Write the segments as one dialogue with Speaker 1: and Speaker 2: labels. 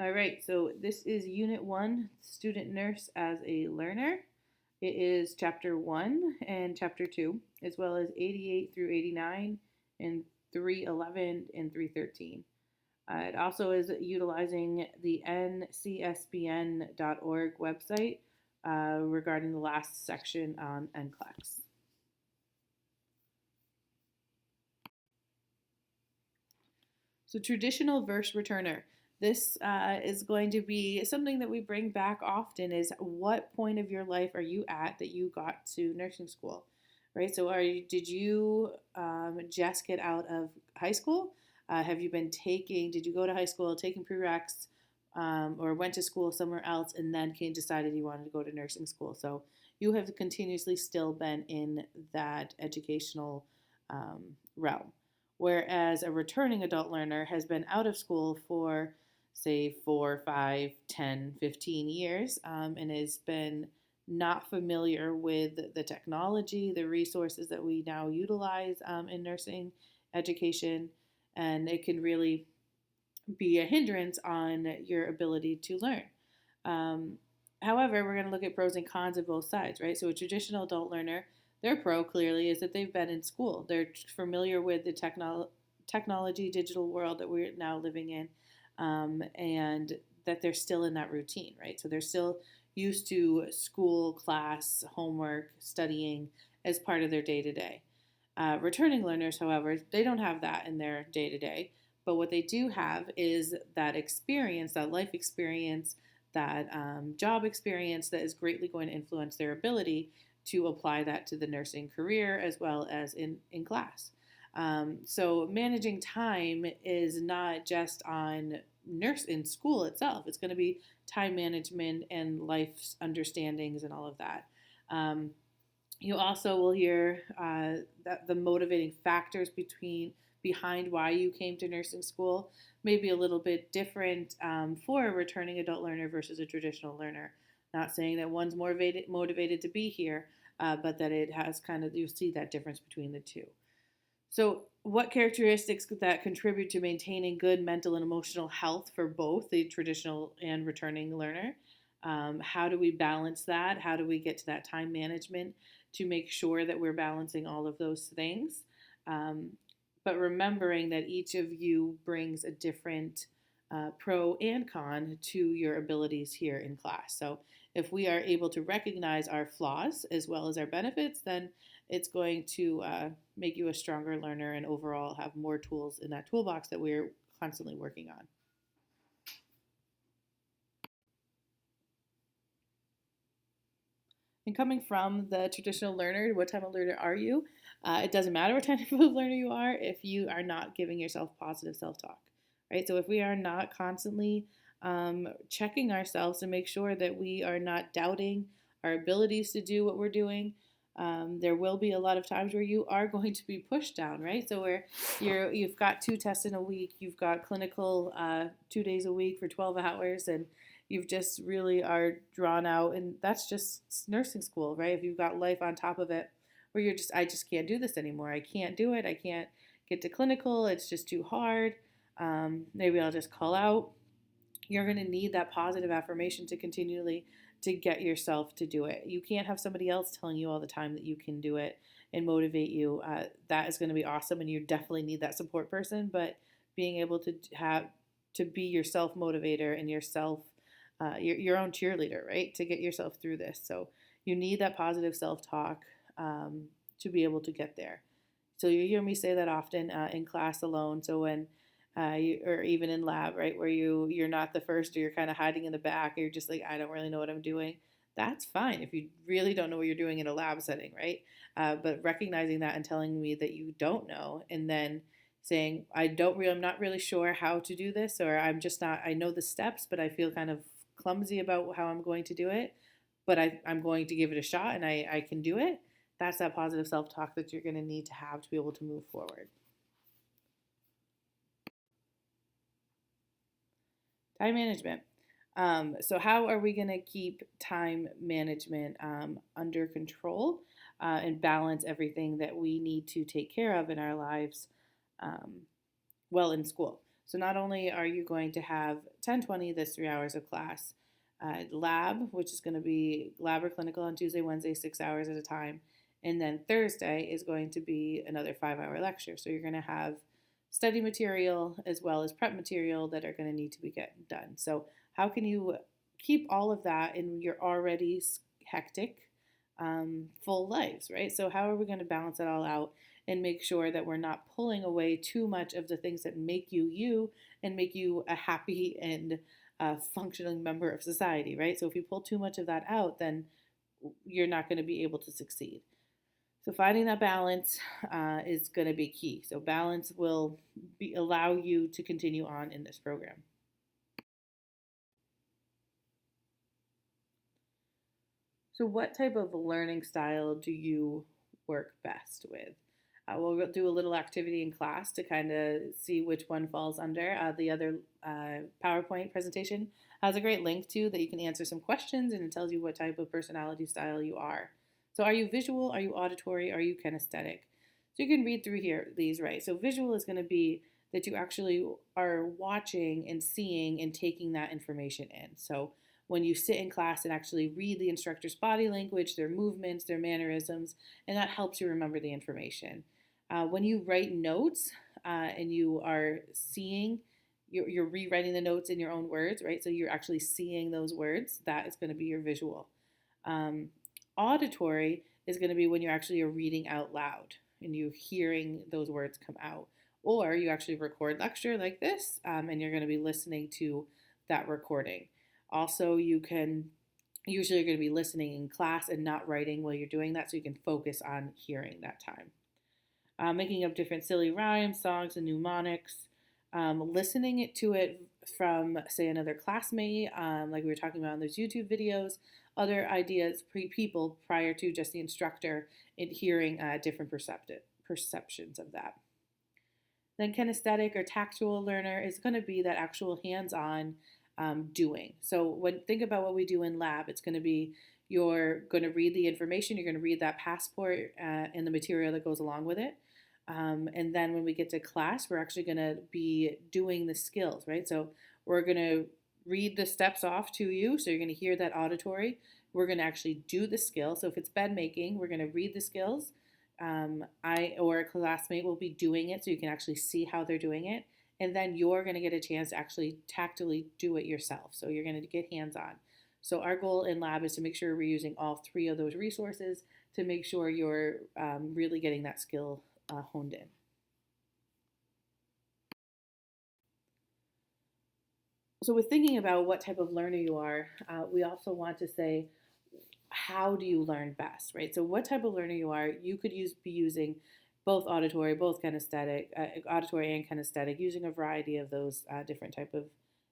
Speaker 1: All right, so this is Unit 1, Student Nurse as a Learner. It is Chapter 1 and Chapter 2, as well as 88 through 89 and 311 and 313. It also is utilizing the ncsbn.org website regarding the last section on NCLEX. So traditional verse returner. This is going to be something that we bring back often is what point of your life are you at that you got to nursing school, right? So did you just get out of high school? Have you been did you go to high school, taking prereqs, or went to school somewhere else and then decided you wanted to go to nursing school? So you have continuously still been in that educational realm. Whereas a returning adult learner has been out of school for, say, 4, 5, 10, 15 years and has been not familiar with the technology, the resources that we now utilize in nursing education, and it can really be a hindrance on your ability to learn. Um, However, we're going to look at pros and cons of both sides, right? So a traditional adult learner, their pro clearly is that they've been in school. They're familiar with the technology, digital world that we're now living in, and that they're still in that routine, right? So they're still used to school, class, homework, studying as part of their day to day. Returning learners, however, they don't have that in their day to day. But what they do have is that experience, that life experience, that job experience that is greatly going to influence their ability to apply that to the nursing career as well as in class. So managing time is not just on nurse in school itself. It's going to be time management and life understandings and all of that. You also will hear that the motivating factors behind why you came to nursing school may be a little bit different for a returning adult learner versus a traditional learner. Not saying that one's more motivated to be here, but that it has you see that difference between the two. So, what characteristics that contribute to maintaining good mental and emotional health for both the traditional and returning learner? How do we balance that? How do we get to that time management to make sure that we're balancing all of those things? But remembering that each of you brings a different pro and con to your abilities here in class. So if we are able to recognize our flaws as well as our benefits, then it's going to make you a stronger learner and overall have more tools in that toolbox that we're constantly working on. And coming from the traditional learner, what type of learner are you? It doesn't matter what type of learner you are if you are not giving yourself positive self-talk, right? So if we are not constantly checking ourselves to make sure that we are not doubting our abilities to do what we're doing, there will be a lot of times where you are going to be pushed down, right? So where you've got 2 tests in a week, you've got clinical 2 days a week for 12 hours, and you've just really are drawn out, and that's just nursing school, right? If you've got life on top of it, where I just can't do this anymore. I can't do it. I can't get to clinical. It's just too hard. Maybe I'll just call out. You're going to need that positive affirmation to continually to get yourself to do it. You can't have somebody else telling you all the time that you can do it and motivate you. That is going to be awesome, and you definitely need that support person. But being able to be your self motivator and your own cheerleader, right, to get yourself through this. So you need that positive self talk to be able to get there. So you hear me say that often in class alone. So when or even in lab, right, where you're not the first, or you're kind of hiding in the back, or you're just like, I don't really know what I'm doing. That's fine if you really don't know what you're doing in a lab setting, right? But recognizing that and telling me that you don't know, and then saying, I'm not really sure how to do this, or I'm just not, I know the steps, but I feel kind of clumsy about how I'm going to do it, but I'm going to give it a shot and I can do it. That's that positive self talk that you're going to need to have to be able to move forward. Time management. So, how are we going to keep time management under control and balance everything that we need to take care of in our lives well in school? So not only are you going to have 1020, this 3 hours of class, lab, which is going to be lab or clinical on Tuesday, Wednesday, 6 hours at a time. And then Thursday is going to be another 5 hour lecture. So you're going to have study material as well as prep material that are going to need to be getting done. So how can you keep all of that in your already hectic, full lives, right? So how are we going to balance it all out and make sure that we're not pulling away too much of the things that make you you and make you a happy and functioning member of society, right? So if you pull too much of that out, then you're not going to be able to succeed. So finding that balance is going to be key. So balance will allow you to continue on in this program. So what type of learning style do you work best with? We'll do a little activity in class to kind of see which one falls under. The other PowerPoint presentation has a great link to that you can answer some questions, and it tells you what type of personality style you are. So are you visual? Are you auditory? Are you kinesthetic? So you can read through here these, right? So visual is going to be that you actually are watching and seeing and taking that information in. So when you sit in class and actually read the instructor's body language, their movements, their mannerisms, and that helps you remember the information. When you write notes and you are seeing, you're rewriting the notes in your own words, right? So you're actually seeing those words. That is going to be your visual. Um, Auditory is going to be when you actually are reading out loud and you're hearing those words come out. Or you actually record lecture like this and you're going to be listening to that recording. Also, you can usually you're going to be listening in class and not writing while you're doing that, so you can focus on hearing that time. Making up different silly rhymes, songs, and mnemonics. Listening to it from, say, another classmate, like we were talking about in those YouTube videos, other ideas, people prior to just the instructor, and hearing different perceptions of that. Then kinesthetic or tactual learner is going to be that actual hands-on doing. So when think about what we do in lab, it's going to be you're going to read the information, you're going to read that passport and the material that goes along with it. And then when we get to class, we're actually going to be doing the skills, right? So we're going to read the steps off to you. So you're going to hear that auditory. We're going to actually do the skill. So if it's bed making, we're going to read the skills. I or a classmate will be doing it so you can actually see how they're doing it. And then you're going to get a chance to actually tactily do it yourself. So you're going to get hands-on. So our goal in lab is to make sure we're using all three of those resources to make sure you're really getting that skill honed in. So with thinking about what type of learner you are, we also want to say, how do you learn best, right? So what type of learner you are, you could be using both auditory, both kinesthetic, auditory and kinesthetic, using a variety of those different type of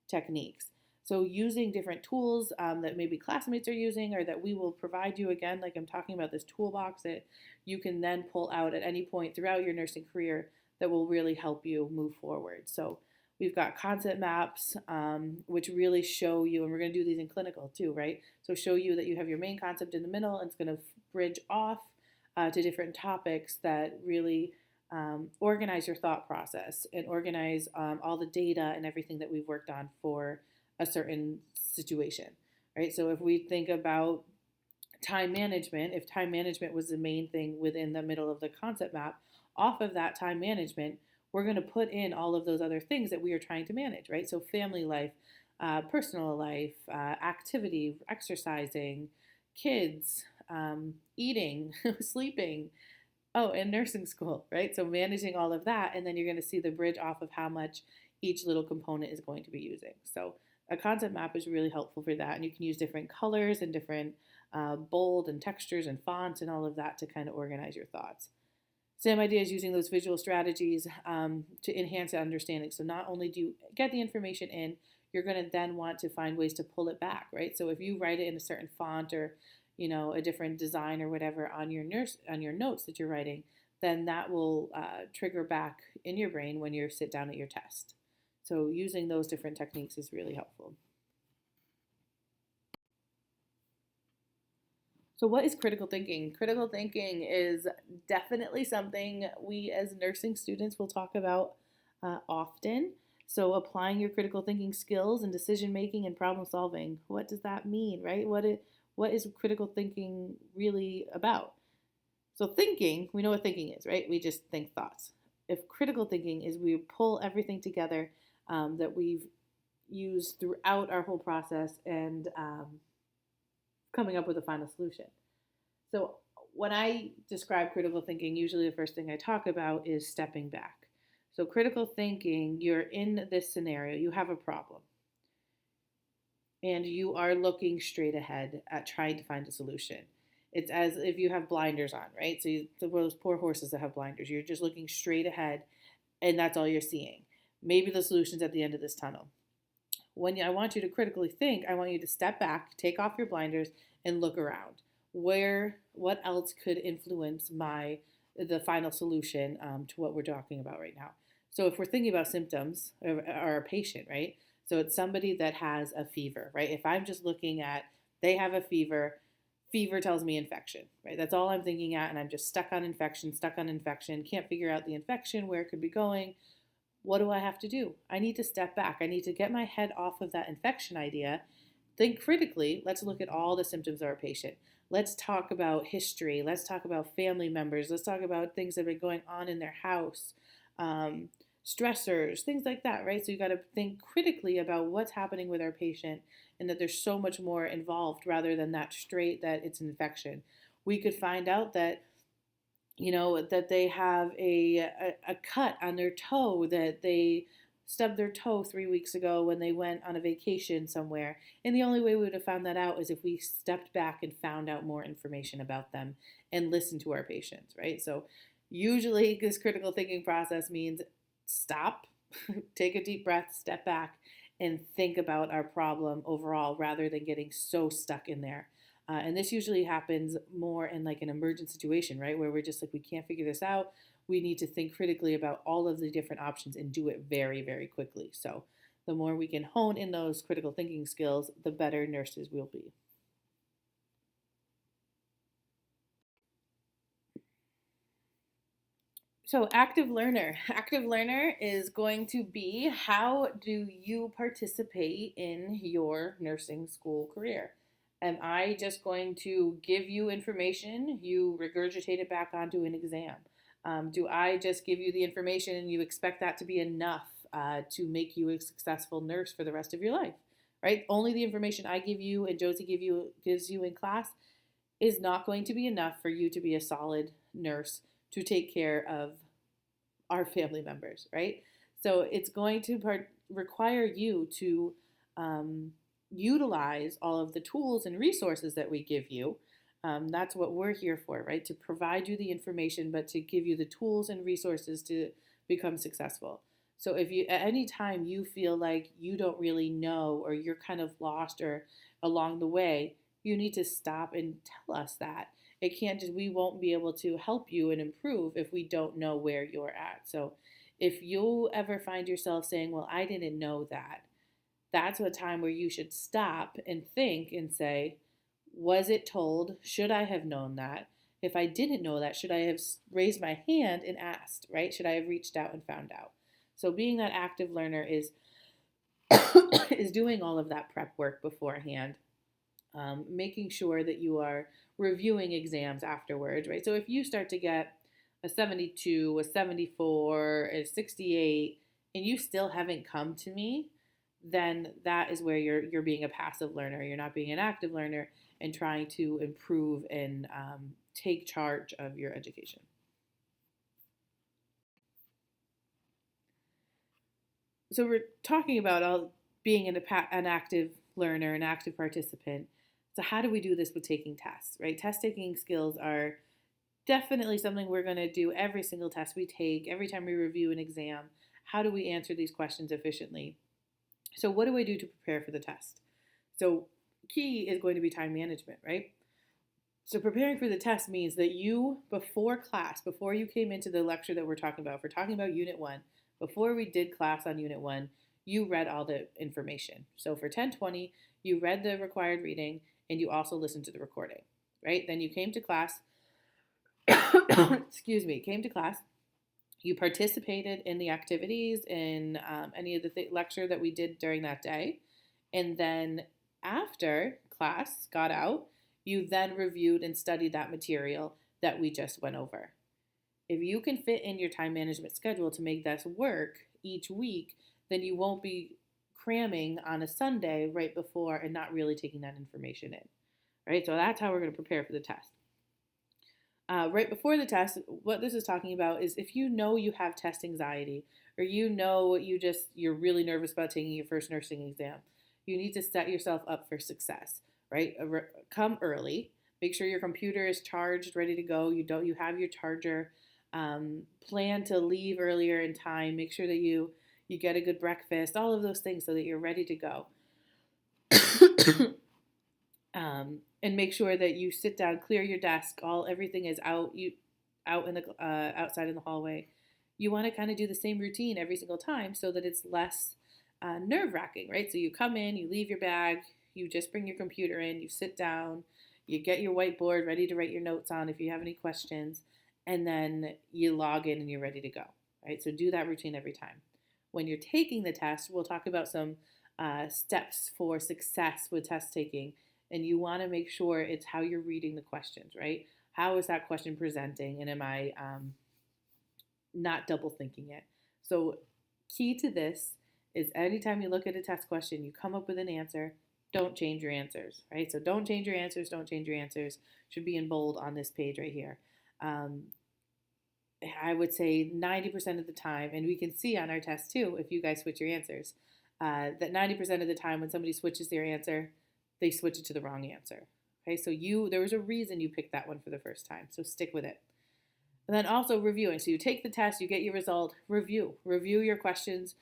Speaker 1: techniques. So using different tools that maybe classmates are using or that we will provide you, again, like I'm talking about this toolbox that you can then pull out at any point throughout your nursing career that will really help you move forward. So we've got concept maps, which really show you, and we're going to do these in clinical too, right? So show you that you have your main concept in the middle and it's going to bridge off to different topics that really organize your thought process and organize all the data and everything that we've worked on for a certain situation, right? So if we think about time management, if time management was the main thing within the middle of the concept map, off of that time management, we're going to put in all of those other things that we are trying to manage, right? So family life, personal life, activity, exercising, kids, eating, sleeping, oh, and nursing school, right? So managing all of that, and then you're going to see the bridge off of how much each little component is going to be using. So a concept map is really helpful for that, and you can use different colors and different bold and textures and fonts and all of that to kind of organize your thoughts. Same idea as using those visual strategies to enhance the understanding. So not only do you get the information in, you're going to then want to find ways to pull it back, right? So if you write it in a certain font or a different design or whatever on your notes that you're writing, then that will trigger back in your brain when you sit down at your test. So using those different techniques is really helpful. So what is critical thinking? Critical thinking is definitely something we as nursing students will talk about often. So applying your critical thinking skills and decision making and problem solving, what does that mean, right? What is critical thinking really about? So thinking, we know what thinking is, right? We just think thoughts. If critical thinking is we pull everything together that we've used throughout our whole process and coming up with a final solution. So when I describe critical thinking, usually the first thing I talk about is stepping back. So critical thinking, you're in this scenario, you have a problem, and you are looking straight ahead at trying to find a solution. It's as if you have blinders on, right? So those poor horses that have blinders, you're just looking straight ahead, and that's all you're seeing. Maybe the solution's at the end of this tunnel. When I want you to critically think, I want you to step back, take off your blinders, and look around. What else could influence the final solution to what we're talking about right now? So if we're thinking about symptoms or a patient, right? So it's somebody that has a fever, right? If I'm just looking at they have a fever, fever tells me infection, right? That's all I'm thinking at, and I'm just stuck on infection, can't figure out the infection, where it could be going. What do I have to do? I need to step back. I need to get my head off of that infection idea. Think critically. Let's look at all the symptoms of our patient. Let's talk about history. Let's talk about family members. Let's talk about things that have been going on in their house, stressors, things like that, right? So you got to think critically about what's happening with our patient and that there's so much more involved rather than that straight that it's an infection. We could find out that that they have a cut on their toe, that they stubbed their toe 3 weeks ago when they went on a vacation somewhere. And the only way we would have found that out is if we stepped back and found out more information about them and listened to our patients, right? So usually this critical thinking process means stop, take a deep breath, step back, and think about our problem overall rather than getting so stuck in there. And this usually happens more in like an emergent situation, right? Where we're just like, we can't figure this out. We need to think critically about all of the different options and do it very, very quickly. So the more we can hone in those critical thinking skills, the better nurses will be. So active learner. Active learner is going to be, how do you participate in your nursing school career? Am I just going to give you information, you regurgitate it back onto an exam? Do I just give you the information and you expect that to be enough to make you a successful nurse for the rest of your life? Right? Only the information I give you and Josie gives you in class is not going to be enough for you to be a solid nurse to take care of our family members, right? So it's going to require you to utilize all of the tools and resources that we give you. That's what we're here for, right? To provide you the information, but to give you the tools and resources to become successful. So if you at any time you feel like you don't really know or you're kind of lost or along the way, you need to stop and tell us that. It can't just, we won't be able to help you and improve if we don't know where you're at. So if you ever find yourself saying, well, I didn't know that, that's a time where you should stop and think and say, was it told? Should I have known that? If I didn't know that, should I have raised my hand and asked, right? Should I have reached out and found out? So being that active learner is is doing all of that prep work beforehand, making sure that you are reviewing exams afterwards, right? So if you start to get a 72, a 74, a 68, and you still haven't come to me, then that is where you're being a passive learner. You're not being an active learner and trying to improve and take charge of your education. So we're talking about being an active learner, an active participant. So how do we do this with taking tests, right? Test taking skills are definitely something we're going to do every single test we take, every time we review an exam. How do we answer these questions efficiently? So what do I do to prepare for the test? So key is going to be time management, right? So preparing for the test means that you, before class, before you came into the lecture that we're talking about, if we're talking about Unit 1, before we did class on Unit 1, you read all the information. So for 1020, you read the required reading and you also listened to the recording, right? Then you came to class, excuse me, came to class, You participated in the activities in any of the lecture that we did during that day. And then after class got out, you then reviewed and studied that material that we just went over. If you can fit in your time management schedule to make this work each week, then you won't be cramming on a Sunday right before and not really taking that information in, right? So that's how we're going to prepare for the test. Right before the test, what this is talking about is if you know you have test anxiety or you know you're really nervous about taking your first nursing exam, you need to set yourself up for success, right? Come early, make sure your computer is charged, ready to go. You have your charger. Plan to leave earlier in time. Make sure that you get a good breakfast. All of those things so that you're ready to go. And make sure that you sit down, clear your desk, everything is out in the outside in the hallway. You want to kind of do the same routine every single time so that it's less nerve wracking, right? So you come in, you leave your bag, you just bring your computer in, you sit down, you get your whiteboard ready to write your notes on if you have any questions, and then you log in and you're ready to go, right? So do that routine every time. When you're taking the test, we'll talk about some steps for success with test taking. And you want to make sure it's how you're reading the questions, right? How is that question presenting? And am I not double thinking it? So, key to this is anytime you look at a test question, you come up with an answer, don't change your answers, right? So, don't change your answers, don't change your answers. Should be in bold on this page right here. I would say 90% of the time, and we can see on our test too, if you guys switch your answers, that 90% of the time when somebody switches their answer, they switch it to the wrong answer. Okay, so there was a reason you picked that one for the first time, so stick with it. And then also reviewing. So you take the test, you get your result, review your questions,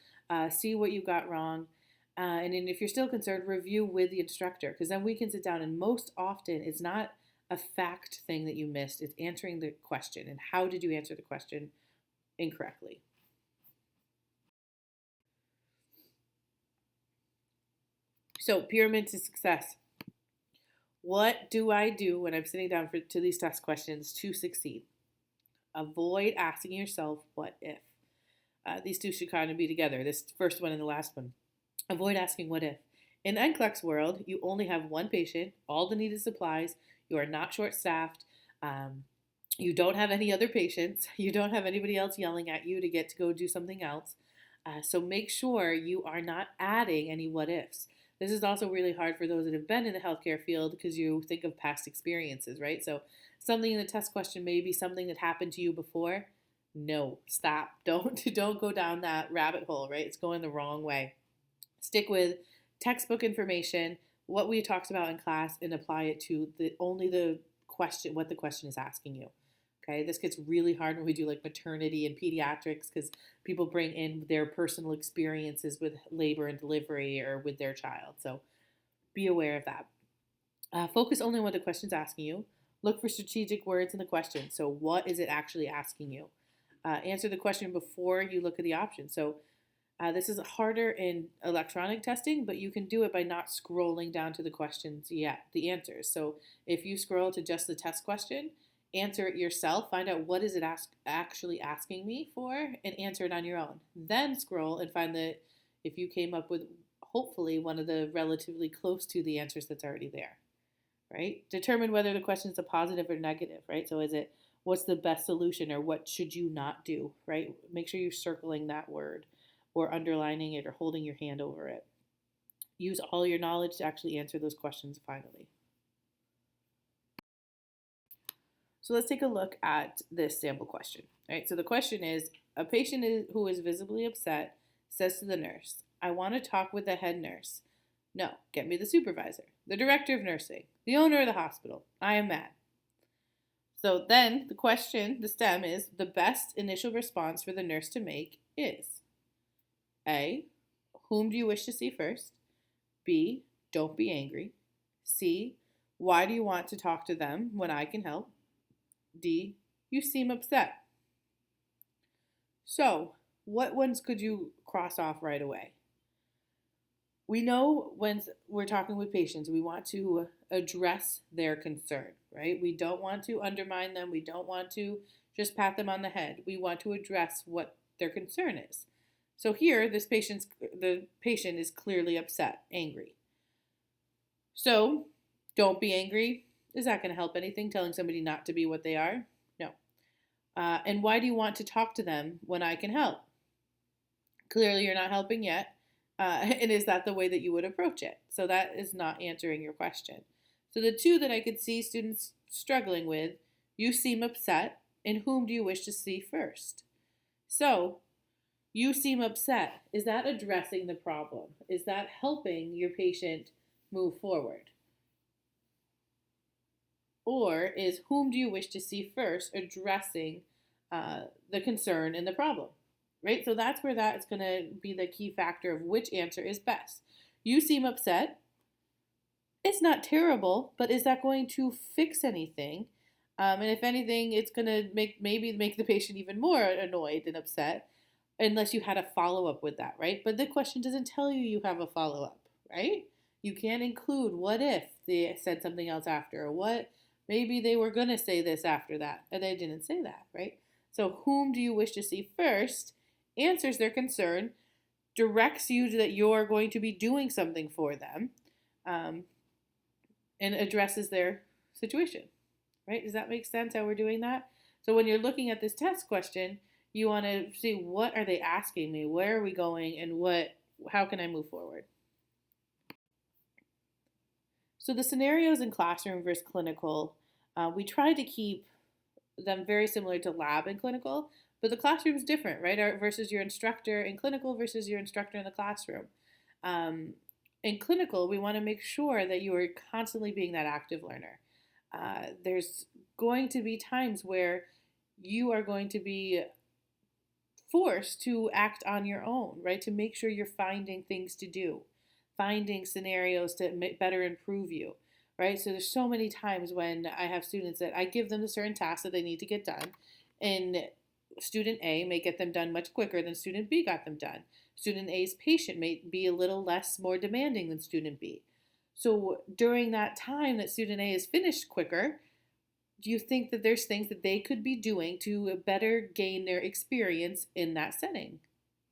Speaker 1: see what you got wrong. And then if you're still concerned, review with the instructor, because then we can sit down, and most often it's not a fact thing that you missed, it's answering the question and how did you answer the question incorrectly. So pyramid to success. What do I do when I'm sitting down to these test questions to succeed? Avoid asking yourself, what if? These two should kind of be together, this first one and the last one. Avoid asking, what if? In NCLEX world, you only have one patient, all the needed supplies, you are not short-staffed, you don't have any other patients, you don't have anybody else yelling at you to get to go do something else. So make sure you are not adding any what ifs. This is also really hard for those that have been in the healthcare field because you think of past experiences, right? So something in the test question may be something that happened to you before. No, stop. Don't go down that rabbit hole, right? It's going the wrong way. Stick with textbook information, what we talked about in class, and apply it to the question, what the question is asking you. Okay, this gets really hard when we do like maternity and pediatrics because people bring in their personal experiences with labor and delivery or with their child. So be aware of that. Focus only on what the question's asking you. Look for strategic words in the question. So what is it actually asking you? Answer the question before you look at the options. So this is harder in electronic testing, but you can do it by not scrolling down to the questions yet, the answers. So if you scroll to just the test question, answer it yourself, find out what is it actually asking me for, and answer it on your own. Then scroll and find that if you came up with hopefully one of the relatively close to the answers that's already there, right? Determine whether the question is a positive or negative, right? So is it what's the best solution or what should you not do, right? Make sure you're circling that word or underlining it or holding your hand over it. Use all your knowledge to actually answer those questions finally. So let's take a look at this sample question. Right? So the question is, a patient who is visibly upset says to the nurse, I want to talk with the head nurse. No, get me the supervisor, the director of nursing, the owner of the hospital. I am mad. So then the question, the stem is, the best initial response for the nurse to make is A, whom do you wish to see first? B, don't be angry. C, why do you want to talk to them when I can help? D, you seem upset. So, what ones could you cross off right away? We know when we're talking with patients, we want to address their concern, right? We don't want to undermine them. We don't want to just pat them on the head. We want to address what their concern is. So here, the patient is clearly upset, angry. So don't be angry. Is that going to help anything? Telling somebody not to be what they are? No. And why do you want to talk to them when I can help? Clearly, you're not helping yet. And is that the way that you would approach it? So that is not answering your question. So the two that I could see students struggling with, you seem upset, and whom do you wish to see first? So you seem upset. Is that addressing the problem? Is that helping your patient move forward? Or is whom do you wish to see first addressing the concern and the problem? Right? So that's where that's going to be the key factor of which answer is best. You seem upset. It's not terrible, but is that going to fix anything? And if anything, it's going to maybe make the patient even more annoyed and upset unless you had a follow-up with that, right? But the question doesn't tell you have a follow-up, right? You can't include what if they said something else after, or what maybe they were going to say this after that, and they didn't say that, right? So whom do you wish to see first answers their concern, directs you that you're going to be doing something for them, and addresses their situation, right? Does that make sense how we're doing that? So when you're looking at this test question, you want to see what are they asking me, where are we going, and how can I move forward? So the scenarios in classroom versus clinical, we try to keep them very similar to lab and clinical, but the classroom is different, right? Versus your instructor in clinical versus your instructor in the classroom. In clinical, we want to make sure that you are constantly being that active learner. There's going to be times where you are going to be forced to act on your own, right? To make sure you're finding things to do, finding scenarios to better improve you, right? So there's so many times when I have students that I give them a certain task that they need to get done, and student A may get them done much quicker than student B got them done. Student A's patient may be a little more demanding than student B. So during that time that student A is finished quicker, do you think that there's things that they could be doing to better gain their experience in that setting?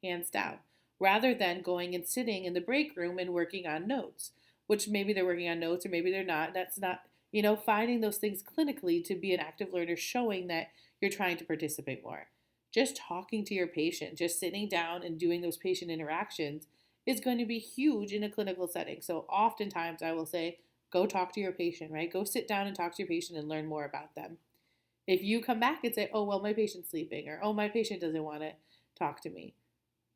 Speaker 1: Hands down. Rather than going and sitting in the break room and working on notes, which maybe they're working on notes or maybe they're not. That's not, finding those things clinically to be an active learner, showing that you're trying to participate more. Just talking to your patient, just sitting down and doing those patient interactions is going to be huge in a clinical setting. So oftentimes I will say, go talk to your patient, right? Go sit down and talk to your patient and learn more about them. If you come back and say, oh, well, my patient's sleeping, or oh, my patient doesn't want to talk to me,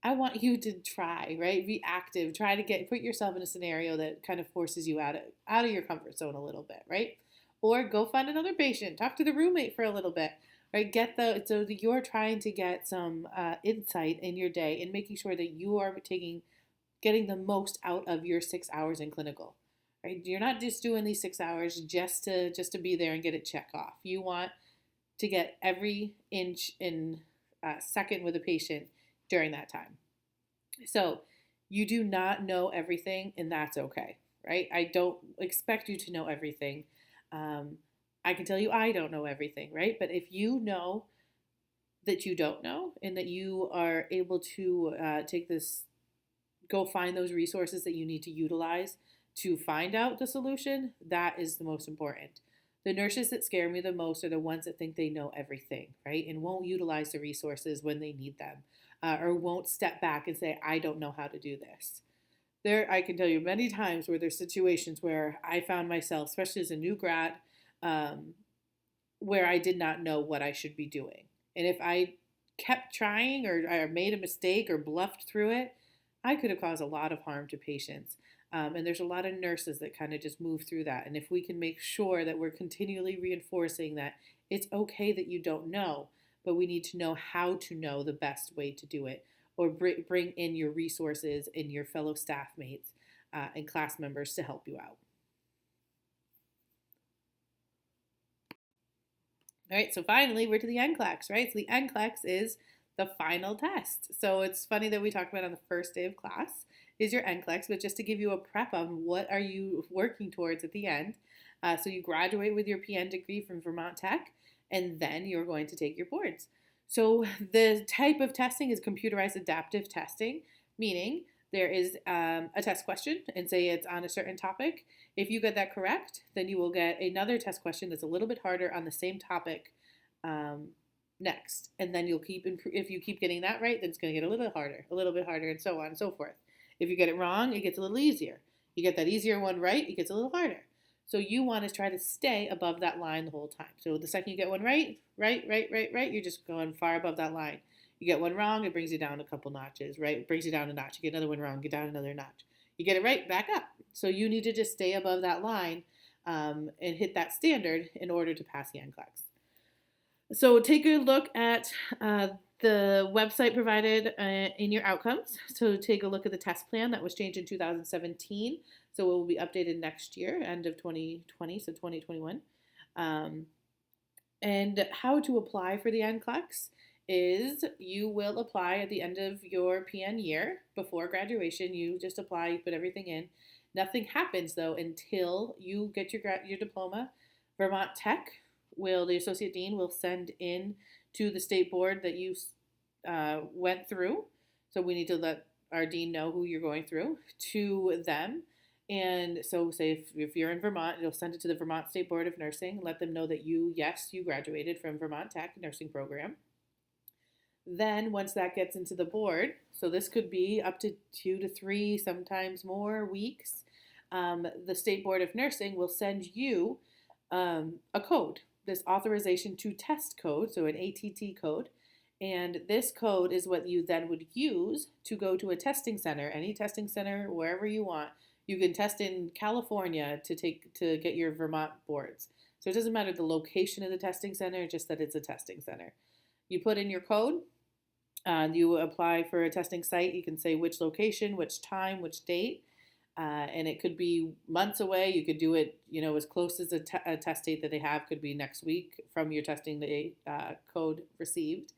Speaker 1: I want you to try, right? Be active. Try to put yourself in a scenario that kind of forces you out of your comfort zone a little bit, right? Or go find another patient. Talk to the roommate for a little bit, right? So that you're trying to get some insight in your day and making sure that you are getting the most out of your 6 hours in clinical, right? You're not just doing these 6 hours just to be there and get it check off. You want to get every inch in second with a patient during that time. So you do not know everything, and that's okay, right? I don't expect you to know everything. I can tell you I don't know everything, right? But if you know that you don't know and that you are able to go find those resources that you need to utilize to find out the solution, that is the most important. The nurses that scare me the most are the ones that think they know everything, right? And won't utilize the resources when they need them, or won't step back and say, I don't know how to do this. I can tell you many times where there's situations where I found myself, especially as a new grad, where I did not know what I should be doing. And if I kept trying or I made a mistake or bluffed through it, I could have caused a lot of harm to patients. And there's a lot of nurses that kind of just move through that. And if we can make sure that we're continually reinforcing that it's okay that you don't know, but we need to know how to know the best way to do it, or bring in your resources and your fellow staff mates and class members to help you out. All right, so finally, we're to the NCLEX, right? So the NCLEX is the final test. So it's funny that we talked about on the first day of class is your NCLEX, but just to give you a prep on what are you working towards at the end. So you graduate with your PN degree from Vermont Tech, and then you're going to take your boards. So the type of testing is computerized adaptive testing, meaning there is a test question and say it's on a certain topic. If you get that correct, then you will get another test question that's a little bit harder on the same topic um, next. And then you'll if you keep getting that right, then it's going to get a little bit harder, and so on and so forth. If you get it wrong, it gets a little easier. You get that easier one right, it gets a little harder. So you want to try to stay above that line the whole time. So the second you get one right, you're just going far above that line. You get one wrong, it brings you down a couple notches, right? It brings you down a notch. You get another one wrong, get down another notch. You get it right, back up. So you need to just stay above that line and hit that standard in order to pass the NCLEX. So take a look at the website provided in your outcomes. So take a look at the test plan that was changed in 2017. So it will be updated next year, end of 2020, so 2021. And how to apply for the NCLEX is you will apply at the end of your PN year before graduation. You just apply, you put everything in. Nothing happens though until you get your diploma. Vermont Tech the associate dean will send in to the state board that you went through. So we need to let our dean know who you're going through to them. And so say if you're in Vermont, you'll send it to the Vermont State Board of Nursing, let them know that you graduated from Vermont Tech nursing program. Then once that gets into the board, so this could be up to 2 to 3, sometimes more weeks, the State Board of Nursing will send you a code, this authorization to test code, so an ATT code. And this code is what you then would use to go to a testing center, any testing center, wherever you want. You can test in California to get your Vermont boards. So it doesn't matter the location of the testing center, just that it's a testing center. You put in your code, you apply for a testing site. You can say which location, which time, which date, and it could be months away. You could do it, as close as a test date that they have could be next week from your testing the code received.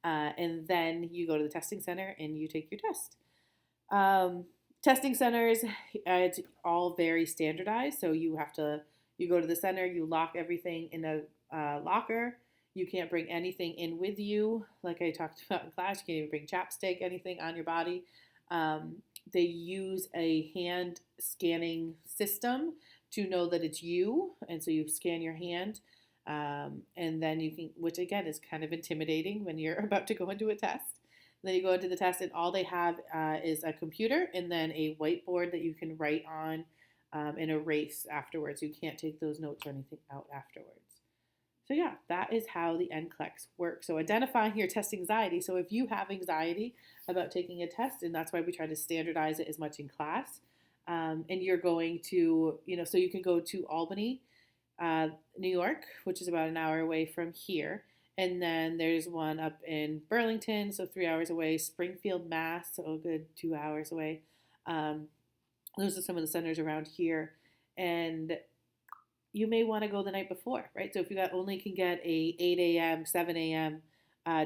Speaker 1: And then you go to the testing center and you take your test. Testing centers, it's all very standardized. So you go to the center, you lock everything in a locker. You can't bring anything in with you. Like I talked about in class, you can't even bring chapstick, anything on your body. They use a hand scanning system to know that it's you. And so you scan your hand. And then you can, which again is kind of intimidating when you're about to go into a test. Then you go into the test and all they have is a computer and then a whiteboard that you can write on and erase afterwards. You can't take those notes or anything out afterwards. So yeah, that is how the NCLEX works. So identifying your test anxiety. So if you have anxiety about taking a test, and that's why we try to standardize it as much in class, and you're going to, so you can go to Albany, New York, which is about an hour away from here. And then there's one up in Burlington, so 3 hours away. Springfield, Mass, so a good 2 hours away. Those are some of the centers around here. And you may want to go the night before, right? So if you only can get a 8 a.m., 7 a.m.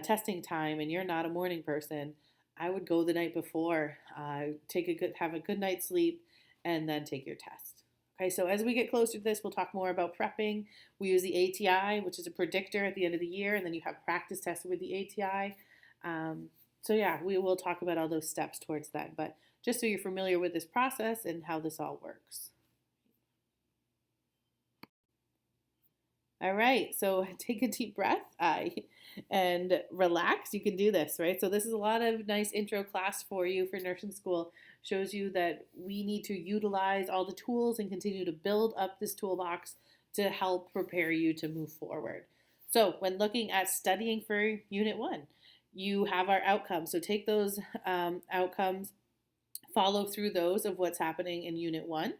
Speaker 1: Testing time and you're not a morning person, I would go the night before, have a good night's sleep, and then take your test. Okay, so as we get closer to this, we'll talk more about prepping. We use the ATI, which is a predictor at the end of the year, and then you have practice tests with the ATI. So yeah, we will talk about all those steps towards that, but just so you're familiar with this process and how this all works. All right, so take a deep breath and relax. You can do this, right? So this is a lot of nice intro class for you for nursing school. Shows you that we need to utilize all the tools and continue to build up this toolbox to help prepare you to move forward. So when looking at studying for Unit 1, you have our outcomes. So take those outcomes, follow through those of what's happening in Unit 1,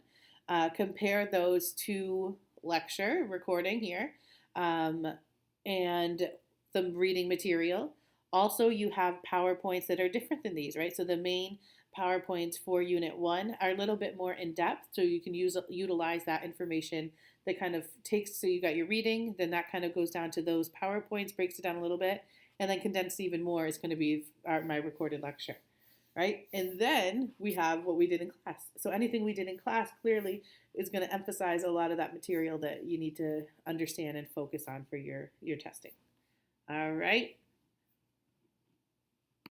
Speaker 1: compare those to lecture recording here and the reading material. Also, you have PowerPoints that are different than these, right? So the main PowerPoints for Unit 1 are a little bit more in depth, so you can utilize that information that kind of takes, so you got your reading, then that kind of goes down to those PowerPoints, breaks it down a little bit, and then condensed even more is going to be my recorded lecture. right? And then we have what we did in class. So anything we did in class clearly is going to emphasize a lot of that material that you need to understand and focus on for your testing. All right.